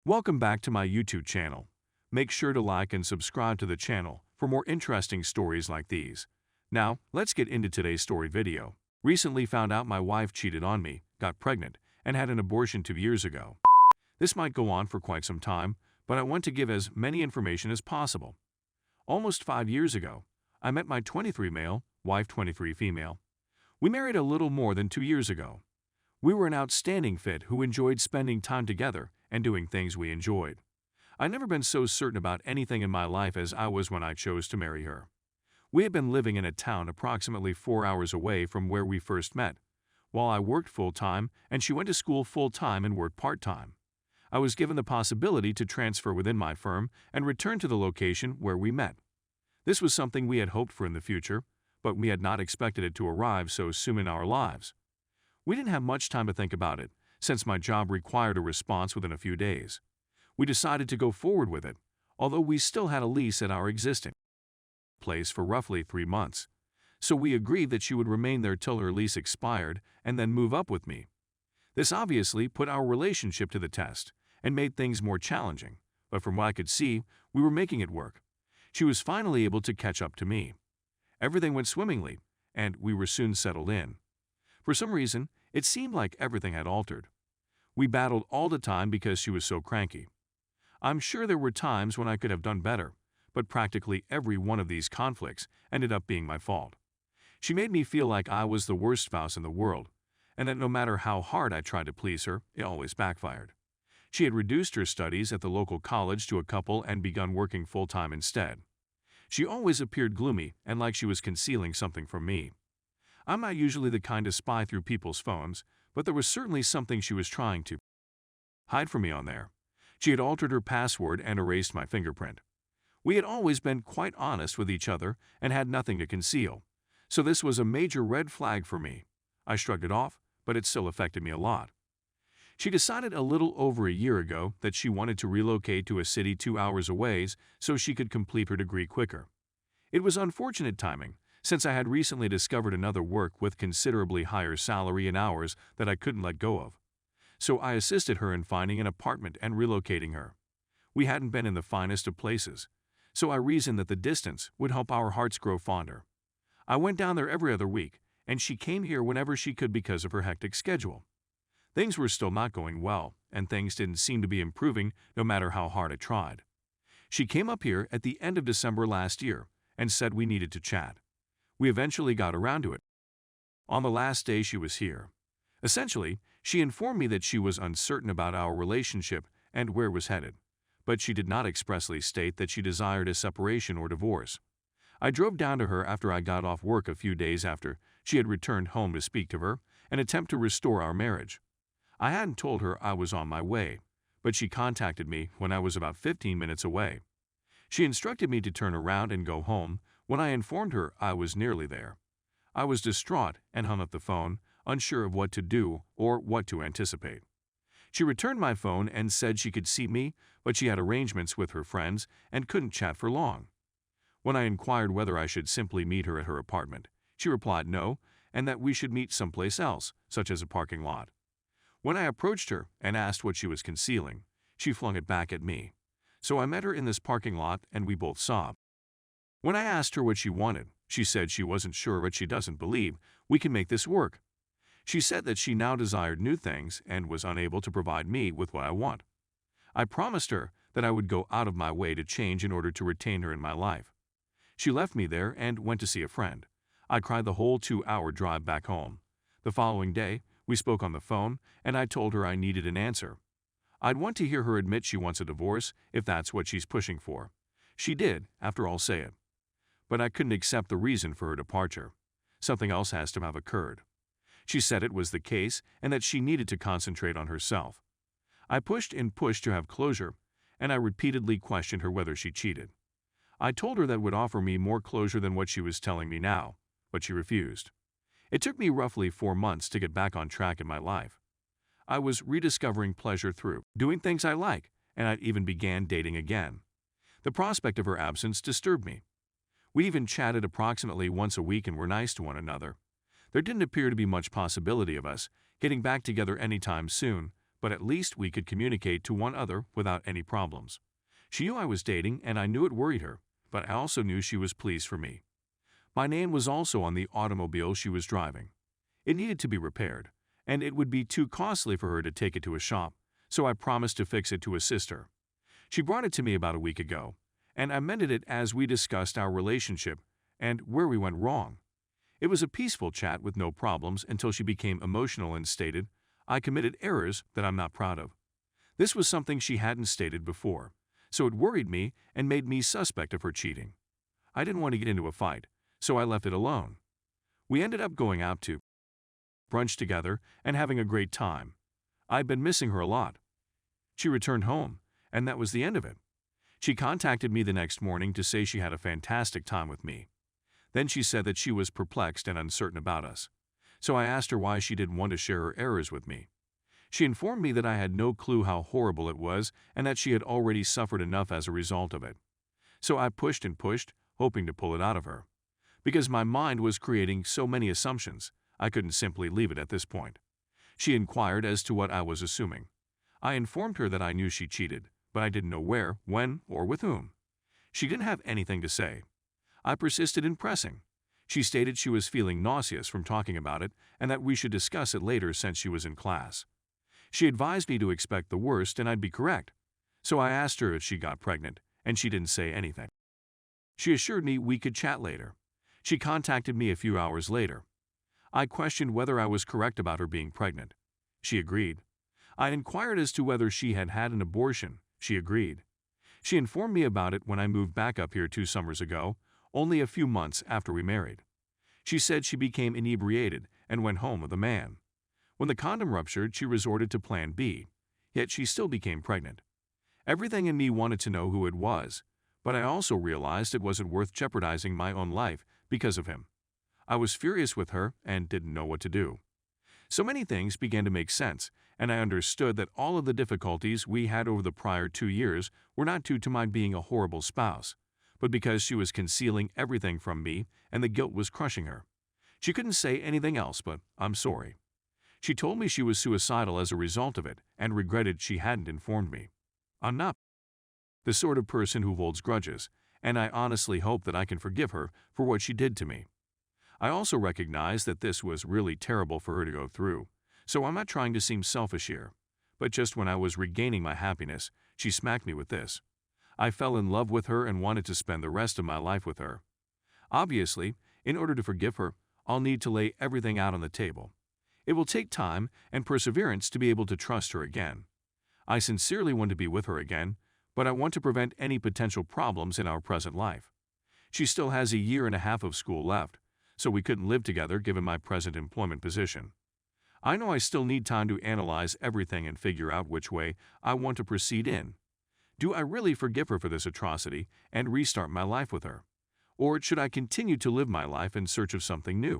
Welcome back to my YouTube channel. Make sure to like and subscribe to the channel for more interesting stories like these. Now, let's get into today's story video. Recently found out my wife cheated on me, got pregnant, and had an abortion 2 years ago. This might go on for quite some time, but I want to give as many information as possible. Almost 5 years ago, I met my 23 male, wife 23 female. We married a little more than 2 years ago. We were an outstanding fit who enjoyed spending time together and doing things we enjoyed. I'd never been so certain about anything in my life as I was when I chose to marry her. We had been living in a town approximately 4 hours away from where we first met, while I worked full-time and she went to school full-time and worked part-time. I was given the possibility to transfer within my firm and return to the location where we met. This was something we had hoped for in the future, but we had not expected it to arrive so soon in our lives. We didn't have much time to think about it, since my job required a response within a few days. We decided to go forward with it, although we still had a lease at our existing place for roughly 3 months. So we agreed that she would remain there till her lease expired and then move up with me. This obviously put our relationship to the test and made things more challenging, but from what I could see, we were making it work. She was finally able to catch up to me. Everything went swimmingly, and we were soon settled in. For some reason, it seemed like everything had altered. We battled all the time because she was so cranky. I'm sure there were times when I could have done better, but practically every one of these conflicts ended up being my fault. She made me feel like I was the worst spouse in the world, and that no matter how hard I tried to please her, it always backfired. She had reduced her studies at the local college to a couple and begun working full-time instead. She always appeared gloomy and like she was concealing something from me. I'm not usually the kind to spy through people's phones, but there was certainly something she was trying to hide from me on there. She had altered her password and erased my fingerprint. We had always been quite honest with each other and had nothing to conceal, so this was a major red flag for me. I shrugged it off, but it still affected me a lot. She decided a little over a year ago that she wanted to relocate to a city 2 hours away so she could complete her degree quicker. It was unfortunate timing, since I had recently discovered another work with considerably higher salary and hours that I couldn't let go of. So I assisted her in finding an apartment and relocating her. We hadn't been in the finest of places, so I reasoned that the distance would help our hearts grow fonder. I went down there every other week, and she came here whenever she could because of her hectic schedule. Things were still not going well, and things didn't seem to be improving no matter how hard I tried. She came up here at the end of December last year and said we needed to chat. We eventually got around to it on the last day she was here. Essentially, she informed me that she was uncertain about our relationship and where it was headed, but she did not expressly state that she desired a separation or divorce. I drove down to her after I got off work a few days after she had returned home to speak to her and attempt to restore our marriage. I hadn't told her I was on my way, but she contacted me when I was about 15 minutes away. She instructed me to turn around and go home when I informed her I was nearly there. I was distraught and hung up the phone, unsure of what to do or what to anticipate. She returned my phone and said she could see me, but she had arrangements with her friends and couldn't chat for long. When I inquired whether I should simply meet her at her apartment, she replied no, and that we should meet someplace else, such as a parking lot. When I approached her and asked what she was concealing, she flung it back at me. So I met her in this parking lot and we both sobbed. When I asked her what she wanted, she said she wasn't sure, but she doesn't believe we can make this work. She said that she now desired new things and was unable to provide me with what I want. I promised her that I would go out of my way to change in order to retain her in my life. She left me there and went to see a friend. I cried the whole 2-hour drive back home. The following day, we spoke on the phone, and I told her I needed an answer. I'd want to hear her admit she wants a divorce if that's what she's pushing for. She did, after all, say it. But I couldn't accept the reason for her departure. Something else has to have occurred. She said it was the case and that she needed to concentrate on herself. I pushed and pushed to have closure, and I repeatedly questioned her whether she cheated. I told her that would offer me more closure than what she was telling me now, but she refused. It took me roughly 4 months to get back on track in my life. I was rediscovering pleasure through doing things I like, and I even began dating again. The prospect of her absence disturbed me. We even chatted approximately once a week and were nice to one another. There didn't appear to be much possibility of us getting back together anytime soon, but at least we could communicate to one another without any problems. She knew I was dating, and I knew it worried her, but I also knew she was pleased for me. My name was also on the automobile she was driving. It needed to be repaired, and it would be too costly for her to take it to a shop, so I promised to fix it to assist her. She brought it to me about a week ago, and I mended it as we discussed our relationship and where we went wrong. It was a peaceful chat with no problems until she became emotional and stated, "I committed errors that I'm not proud of." This was something she hadn't stated before, so it worried me and made me suspect of her cheating. I didn't want to get into a fight, so I left it alone. We ended up going out to brunch together and having a great time. I'd been missing her a lot. She returned home, and that was the end of it. She contacted me the next morning to say she had a fantastic time with me. Then she said that she was perplexed and uncertain about us. So I asked her why she didn't want to share her errors with me. She informed me that I had no clue how horrible it was and that she had already suffered enough as a result of it. So I pushed and pushed, hoping to pull it out of her. Because my mind was creating so many assumptions, I couldn't simply leave it at this point. She inquired as to what I was assuming. I informed her that I knew she cheated, but I didn't know where, when, or with whom. She didn't have anything to say. I persisted in pressing. She stated she was feeling nauseous from talking about it and that we should discuss it later since she was in class. She advised me to expect the worst and I'd be correct. So I asked her if she got pregnant, and she didn't say anything. She assured me we could chat later. She contacted me a few hours later. I questioned whether I was correct about her being pregnant. She agreed. I inquired as to whether she had had an abortion. She agreed. She informed me about it when I moved back up here 2 summers ago, only a few months after we married. She said she became inebriated and went home with a man. When the condom ruptured, she resorted to Plan B, yet she still became pregnant. Everything in me wanted to know who it was, but I also realized it wasn't worth jeopardizing my own life because of him. I was furious with her and didn't know what to do. So many things began to make sense, and I understood that all of the difficulties we had over the prior 2 years were not due to my being a horrible spouse, but because she was concealing everything from me and the guilt was crushing her. She couldn't say anything else but, "I'm sorry." She told me she was suicidal as a result of it and regretted she hadn't informed me. I'm not the sort of person who holds grudges, and I honestly hope that I can forgive her for what she did to me. I also recognize that this was really terrible for her to go through, so I'm not trying to seem selfish here. But just when I was regaining my happiness, she smacked me with this. I fell in love with her and wanted to spend the rest of my life with her. Obviously, in order to forgive her, I'll need to lay everything out on the table. It will take time and perseverance to be able to trust her again. I sincerely want to be with her again, but I want to prevent any potential problems in our present life. She still has a year and a half of school left, so we couldn't live together given my present employment position. I know I still need time to analyze everything and figure out which way I want to proceed in. Do I really forgive her for this atrocity and restart my life with her? Or should I continue to live my life in search of something new?